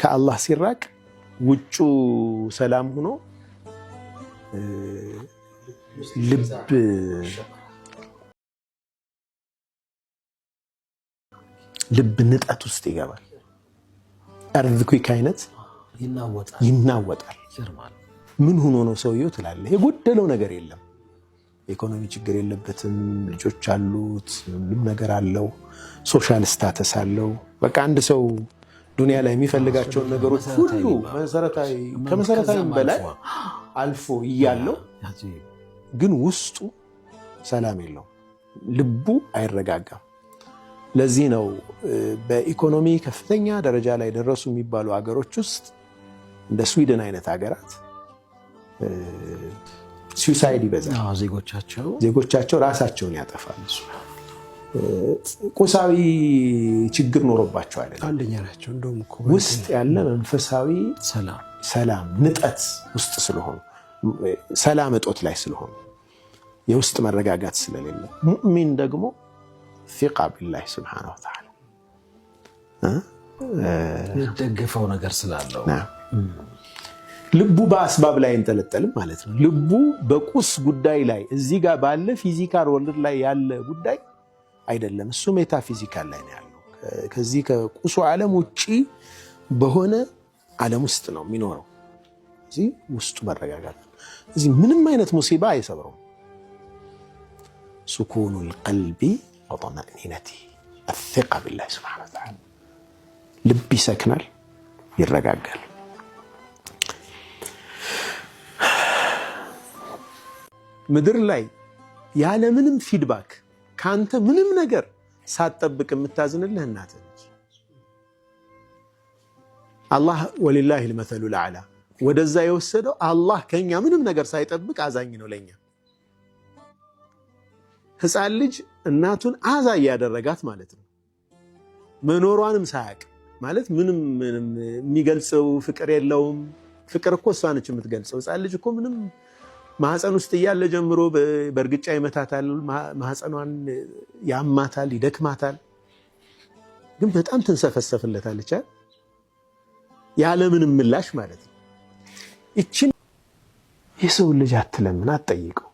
ከአላህ ሲራቅ ውጩ ሰላም ሆኖ ልብ ንጣት ውስጥ ይገባል። አርዝኩክ አይነት ይናወጣል። ምን ሆኖ ነው ሰውየው ትላለህ። የጎደለው ነገር የለም። ኢኮኖሚ ችግር የለበትም። ልጆች አሉት፣ ሁሉም ነገር አለው። ሶሻል ስታተስ አለው። በቃ አንድ ሰው ዱንያ ላይ የሚፈልጋቸውን ነገሮች ሁሉ ከመሰረታዊም በላይ አልፎ እያለው ግን ውስጡ ሰላም የለውም። ልቡ አይረጋጋም። ለዚህ ነው በኢኮኖሚ ከፍተኛ ደረጃ ላይ ደረሱ የሚባሉ ሀገሮች ውስጥ እንደ ስዊድን አይነት ሀገራት ሱሳይድ ይበዛል። ዜጎቻቸው ራሳቸውን ያጠፋሉ። ቁሳዊ ችግር ኖሮባቸው አይደለም፣ አንደኛ ናቸው። እንደውም ውስጥ ያለ መንፈሳዊ ሰላም ንጠት ውስጥ ስለሆኑ፣ ሰላም እጦት ላይ ስለሆኑ፣ የውስጥ መረጋጋት ስለሌለ፣ ሙእሚን ደግሞ ፊቃ ቢላህ ሱብሓነሁ ወተዓላ የሚደገፈው ነገር ስላለው ልቡ በአስባብ ላይ እንጠለጠልም ማለት ነው። ልቡ በቁስ ጉዳይ ላይ እዚህ ጋር ባለ ፊዚካል ወርልድ ላይ ያለ ጉዳይ አይደለም። እሱ ሜታፊዚካል ላይ ነው ያለው። ከዚህ ከቁሱ ዓለም ውጪ በሆነ ዓለም ውስጥ ነው የሚኖረው። እዚህ ውስጡ መረጋጋት፣ እዚህ ምንም አይነት ሙሲባ አይሰብረውም። ሱኩኑል ቀልቢ ወጠመእኒነቲ አሲቃ ቢላህ ሱብሓነሁ ወተዓላ። ልብ ይሰክናል፣ ይረጋጋል። ምድር ላይ ያለ ምንም ፊድባክ ካንተ ምንም ነገር ሳትጠብቅ የምታዝንልህ እናትህ ነች። አላህ ወሊላሂል መሰሉል አዕላ ወደዛ የወሰደው አላህ ከኛ ምንም ነገር ሳይጠብቅ አዛኝ ነው ለኛ። ሕፃን ልጅ እናቱን አዛ እያደረጋት ማለት ነው። መኖሯንም ሳያቅ ማለት ምንም የሚገልጸው ፍቅር የለውም። ፍቅር እኮ እሷ ነች የምትገልጸው። ሕፃን ልጅ እኮ ምንም ማህፀን ውስጥ እያለ ጀምሮ በእርግጫ ይመታታል፣ ማህፀኗን ያማታል፣ ይደክማታል። ግን በጣም ትንሰፈሰፍለታለች ያለምንም ምላሽ ማለት ነው። እቺን የሰው ልጅ አትለምን፣ አትጠይቀው፣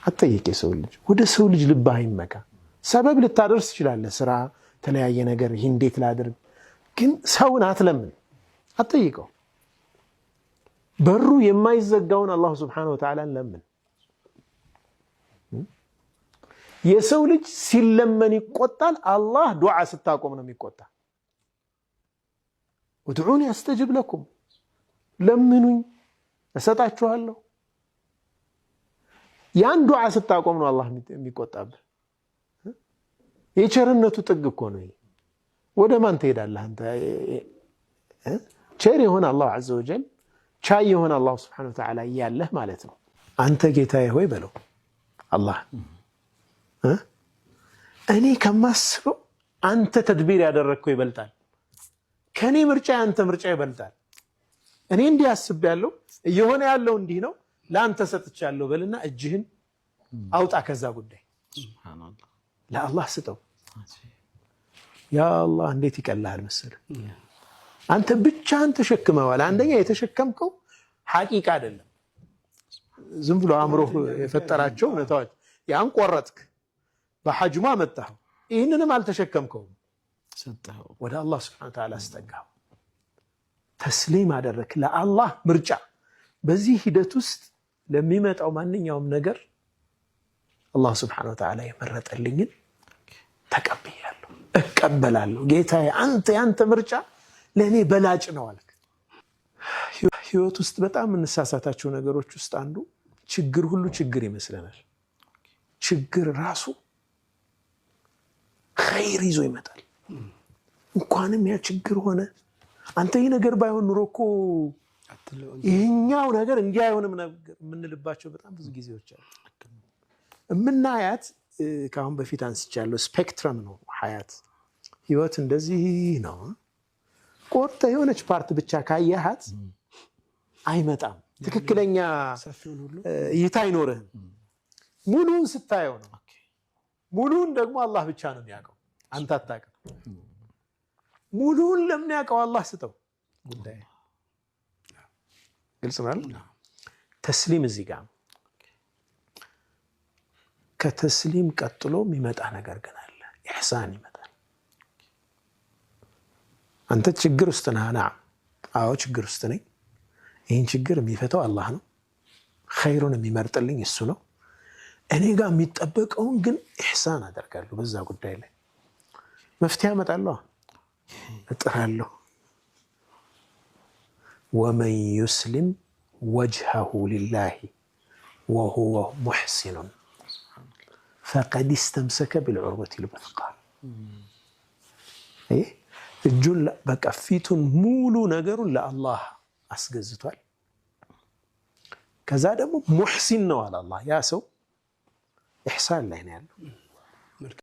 አትጠይቅ። የሰው ልጅ ወደ ሰው ልጅ ልብ አይመካ። ሰበብ ልታደርስ ትችላለህ፣ ስራ፣ የተለያየ ነገር፣ ይህ እንዴት ላድርግ፣ ግን ሰውን አትለምን፣ አትጠይቀው። በሩ የማይዘጋውን አላህ ሱብሓነሁ ወተዓላን ለምን። የሰው ልጅ ሲለመን ይቆጣል። አላህ ዱዓ ስታቆም ነው የሚቆጣ። ወድዑኒ አስተጅብ ለኩም፣ ለምኑኝ እሰጣችኋለሁ። ያን ዱዓ ስታቆም ነው አላህ የሚቆጣብህ። የቸርነቱ ጥግ እኮ ነው። ወደ ማን ትሄዳለህ አንተ? ቸር የሆነ አላህ ዐዘ ወጀል ቻይ የሆነ አላህ ሱብሓነሁ ወተዓላ እያለህ ማለት ነው። አንተ ጌታዬ ሆይ በለው አላህ እኔ ከማስበው አንተ ተድቢር ያደረግከው ይበልጣል፣ ከኔ ምርጫ አንተ ምርጫ ይበልጣል። እኔ እንዲህ አስቤያለሁ፣ እየሆነ ያለው እንዲህ ነው፣ ለአንተ ሰጥቻለሁ በልና እጅህን አውጣ ከዛ ጉዳይ ሱብሃንአላህ ለአላህ ስጠው። ያ አላህ እንዴት ይቀልሃል መሰለህ። አንተ ብቻህን ተሸክመዋል። አንደኛ የተሸከምከው ሐቂቃ አይደለም፣ ዝም ብሎ አእምሮህ የፈጠራቸው እውነታዎች። ያን ቆረጥክ፣ በሐጅሙ አመጣኸው፣ ይህንንም አልተሸከምከውም፣ ሰጠኸው፣ ወደ አላህ ሱብሓነሁ ወተዓላ አስጠጋኸው፣ ተስሊም አደረክ ለአላህ ምርጫ። በዚህ ሂደት ውስጥ ለሚመጣው ማንኛውም ነገር አላህ ሱብሓነሁ ወተዓላ የመረጠልኝን ተቀብያለሁ፣ እቀበላለሁ። ጌታዬ አንተ ያንተ ምርጫ ለእኔ በላጭ ነው አልክ። ህይወት ውስጥ በጣም የምንሳሳታቸው ነገሮች ውስጥ አንዱ ችግር ሁሉ ችግር ይመስለናል። ችግር ራሱ ኸይር ይዞ ይመጣል። እንኳንም ያ ችግር ሆነ፣ አንተ ይህ ነገር ባይሆን ኑሮ እኮ ይህኛው ነገር እንዲህ አይሆንም ነገር የምንልባቸው በጣም ብዙ ጊዜዎች አሉ። የምናያት ከአሁን በፊት አንስቻለሁ፣ ስፔክትረም ነው ሀያት። ህይወት እንደዚህ ነው። ቆርጠ የሆነች ፓርት ብቻ ካየሃት አይመጣም፣ ትክክለኛ እይታ አይኖርህም። ሙሉን ስታየው ነው። ሙሉን ደግሞ አላህ ብቻ ነው የሚያውቀው፣ አንተ አታውቅም። ሙሉውን ለሚያውቀው አላህ ስጠው ጉዳይ ግልጽ ነው። ተስሊም እዚህ ጋር ከተስሊም ቀጥሎ የሚመጣ ነገር ግን አለ። ኢሕሳን ይመጣል። አንተ ችግር ውስጥ ነህ። ነዓም አዎ ችግር ውስጥ ነኝ። ይህን ችግር የሚፈታው አላህ ነው። ኸይሩን የሚመርጥልኝ እሱ ነው። እኔ ጋር የሚጠበቀውን ግን ኢሕሳን አደርጋለሁ። በዛ ጉዳይ ላይ መፍትሄ አመጣለሁ፣ እጥራለሁ። ወመን ዩስሊም ወጅሀሁ ሊላሂ ወሁወ ሙሕሲኑን ፈቀድ እስተምሰከ ቢልዑርወቲል ውስቃ። እጁን በቃ ፊቱን ሙሉ ነገሩን ለአላህ አስገዝቷል። ከዛ ደግሞ ሙሕሲን ነው አለ አላህ። ያ ሰው ኢሕሳን ላይ ነው ያለው።